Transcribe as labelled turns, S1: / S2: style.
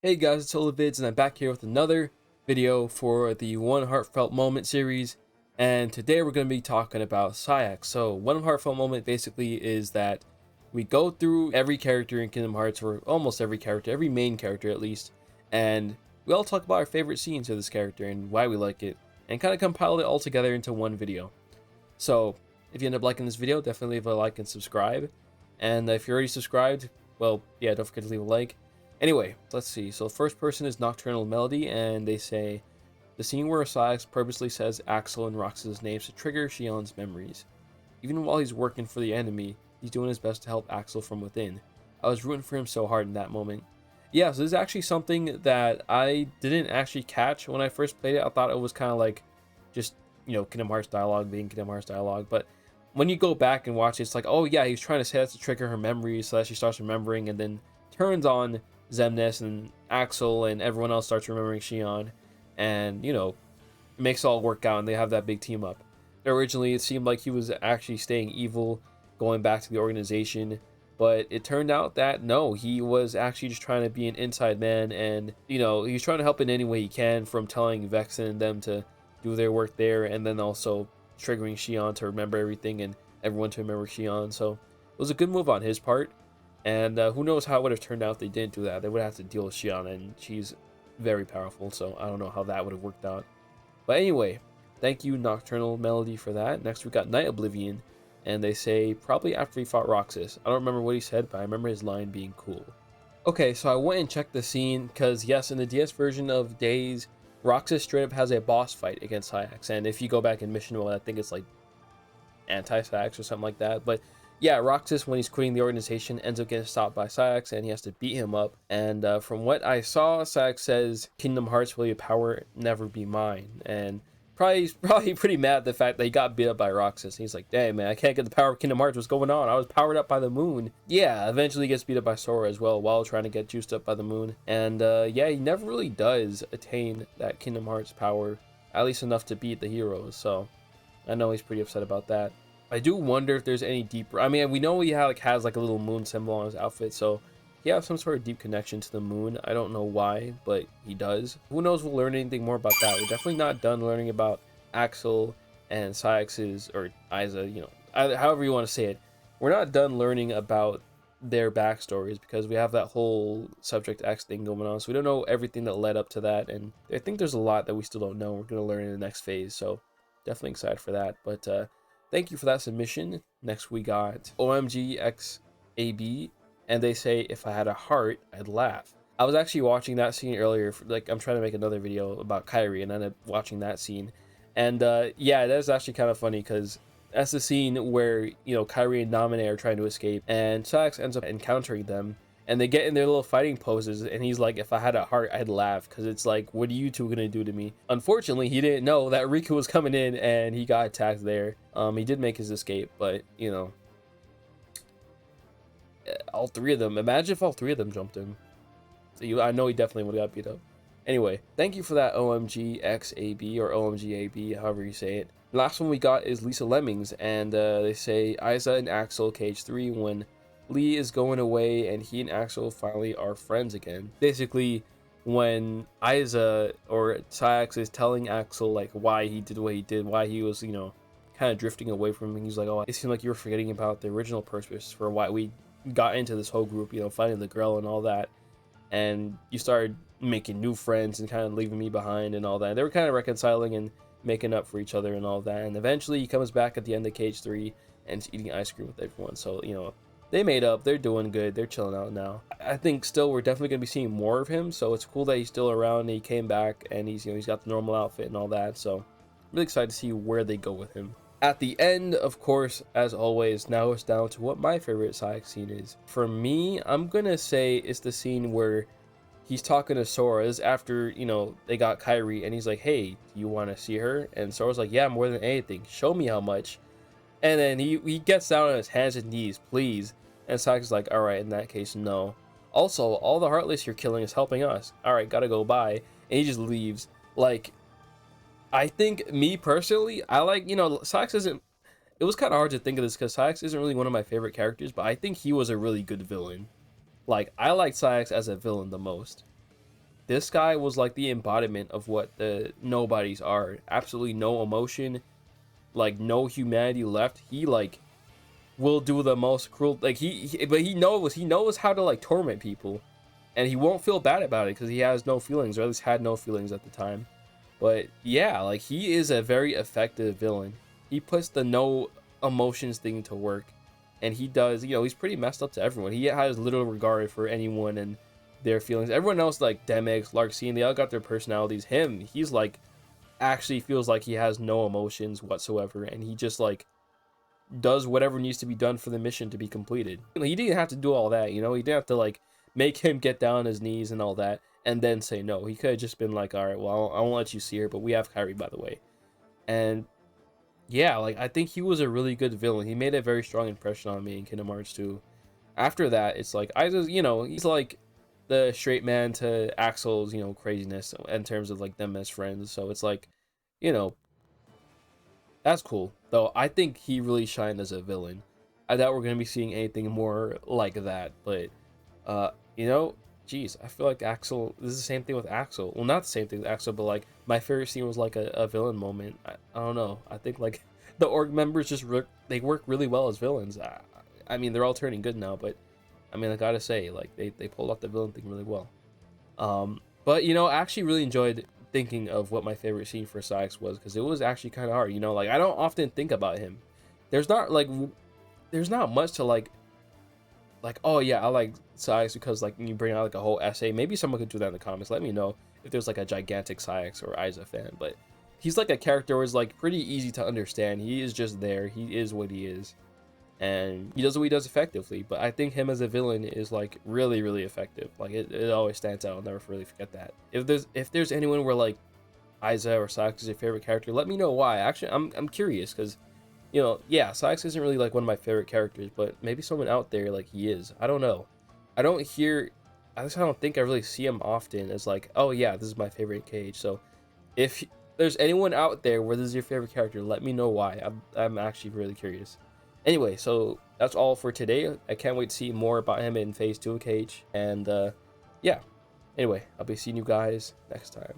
S1: Hey guys, it's Oluvids, and I'm back here with another video for the One Heartfelt Moment series. And today we're going to be talking about Saix. So, One Heartfelt Moment basically is that we go through every character in Kingdom Hearts, or almost every character, every main character at least, and we all talk about our favorite scenes of this character and why we like it, and kind of compile it all together into one video. So, if you end up liking this video, definitely leave a like and subscribe. And if you're already subscribed, well, yeah, don't forget to leave a like. Anyway, let's see. So the first person is Nocturnal Melody, and they say, the scene where Saix purposely says Axel and Roxas' names to trigger Shion's memories. Even while he's working for the enemy, he's doing his best to help Axel from within. I was rooting for him so hard in that moment. Yeah, so this is actually something that I didn't actually catch when I first played it. I thought it was kind of like just, Kingdom Hearts dialogue being Kingdom Hearts dialogue. But when you go back and watch it, it's like, oh yeah, he's trying to say that to trigger her memories so that she starts remembering and then turns on Xemnas and Axel and everyone else starts remembering Shion, and it makes it all work out and they have that big team up. Originally it seemed like he was actually staying evil, going back to the organization, but it turned out that no, he was actually just trying to be an inside man, and he's trying to help in any way he can, from telling Vexen and them to do their work there, and then also triggering Shion to remember everything and everyone to remember Shion. So it was a good move on his part. And who knows how it would have turned out if they didn't do that. They would have to deal with Shion, and she's very powerful, so I don't know how that would have worked out. But anyway, thank you, Nocturnal Melody, for that. Next, we got Night Oblivion, and they say, probably after he fought Roxas. I don't remember what he said, but I remember his line being cool. Okay, so I went and checked the scene, because yes, in the DS version of Days, Roxas straight up has a boss fight against Saix, and if you go back in mission mode, I think it's like anti-Saix or something like that, but yeah, Roxas, when he's quitting the organization, ends up getting stopped by Saix, and he has to beat him up. And from what I saw, Saix says, "Kingdom Hearts, will your power never be mine?" And probably pretty mad at the fact that he got beat up by Roxas. And he's like, "Dang man, I can't get the power of Kingdom Hearts. What's going on? I was powered up by the moon." Yeah, eventually he gets beat up by Sora as well while trying to get juiced up by the moon. And yeah, he never really does attain that Kingdom Hearts power, at least enough to beat the heroes. So I know he's pretty upset about that. I do wonder if there's any deeper. I mean, we know he has like a little moon symbol on his outfit, so he has some sort of deep connection to the moon. I don't know why, but he does. Who knows? We'll learn anything more about that. We're definitely not done learning about Axel and Saix's, or Isa, however you want to say it. We're not done learning about their backstories, because we have that whole Subject X thing going on, so we don't know everything that led up to that, and I think there's a lot that we still don't know. We're going to learn in the next phase, so definitely excited for that. But thank you for that submission. Next we got OMGXAB, and they say, if I had a heart, I'd laugh. I was actually watching that scene earlier. I'm trying to make another video about Kairi, and I ended up watching that scene. And yeah, that's actually kind of funny, because that's the scene where, Kairi and Naminé are trying to escape, and Saix ends up encountering them, and they get in their little fighting poses, and he's like, if I had a heart, I'd laugh, because it's like, what are you two gonna do to me? Unfortunately, he didn't know that Riku was coming in, and he got attacked there. He did make his escape, but, all three of them, imagine if all three of them jumped him. So I know he definitely would have got beat up. Anyway, thank you for that, OMGXAB, or OMGAB, however you say it. Last one we got is Lisa Lemmings, and they say, Isa and Axel, Cage 3, when Lee is going away and he and Axel finally are friends again. Basically, when Isa or Saix is telling Axel like why he did what he did, why he was, kind of drifting away from him, he's like, oh, it seemed like you were forgetting about the original purpose for why we got into this whole group, fighting the girl and all that, and you started making new friends and kind of leaving me behind and all that. And they were kind of reconciling and making up for each other and all that, and eventually he comes back at the end of Cage 3 and is eating ice cream with everyone. So they made up, they're doing good, they're chilling out now. I think still we're definitely going to be seeing more of him, so it's cool that he's still around and he came back and he's he's got the normal outfit and all that. So I'm really excited to see where they go with him. At the end, of course, as always, now it's down to what my favorite Saix scene is. For me, I'm gonna say it's the scene where he's talking to Sora. This is after, they got Kairi, and he's like, hey, do you want to see her? And Sora's like, yeah, more than anything, show me how much. And then he gets down on his hands and knees, please. And Saix is like, alright, in that case, no. Also, all the Heartless you're killing is helping us. Alright, gotta go, bye. And he just leaves. Like, I think, me personally, I like, Saix isn't... It was kind of hard to think of this, because Saix isn't really one of my favorite characters, but I think he was a really good villain. Like, I like Saix as a villain the most. this guy was like the embodiment of what the nobodies are. Absolutely no emotion, like no humanity left. He like will do the most cruel, like but he knows how to like torment people, and he won't feel bad about it because he has no feelings, or at least had no feelings at the time. But yeah, like he is a very effective villain. He puts the no emotions thing to work, and he does, he's pretty messed up to everyone. He has little regard for anyone and their feelings. Everyone else, like Demix, Larxene, they all got their personalities. He's like actually feels like he has no emotions whatsoever, and he just like does whatever needs to be done for the mission to be completed. He didn't have to do all that, he didn't have to like make him get down on his knees and all that and then say no. He could have just been like, all right, well, I won't let you see her, but we have Kyrie, by the way. And yeah, like I think he was a really good villain. He made a very strong impression on me in Kingdom Hearts 2. After that, it's like I just, he's like the straight man to Axel's, craziness in terms of like them as friends. So it's like, you know, that's cool. Though I think he really shined as a villain. I doubt we're gonna be seeing anything more like that. But you know, geez, I feel like Axel. This is the same thing with Axel. Well, not the same thing with Axel, but like my favorite scene was like a villain moment. I don't know. I think like the org members just they work really well as villains. I mean, they're all turning good now, but I mean, I gotta say, like they pulled off the villain thing really well. But I actually really enjoyed thinking of what my favorite scene for Saix was, because it was actually kind of hard. Like I don't often think about him. There's not much to like oh yeah, I like Saix because like you bring out like a whole essay. Maybe someone could do that in the comments. Let me know if there's like a gigantic Saix or Isa fan. But he's like a character who's like pretty easy to understand. He is just there. He is what he is, and he does what he does effectively. But I think him as a villain is like really, really effective. Like it always stands out. I'll never really forget that. If there's anyone where like Isa or Saix is your favorite character, let me know why. Actually, I'm curious, because yeah, Saix isn't really like one of my favorite characters, but maybe someone out there like he is. I don't know. I don't think I really see him often as like, oh yeah, this is my favorite Cage. So if there's anyone out there where this is your favorite character, let me know why. I'm actually really curious. Anyway, so that's all for today. I can't wait to see more about him in Phase 2 of Cage. And yeah, anyway, I'll be seeing you guys next time.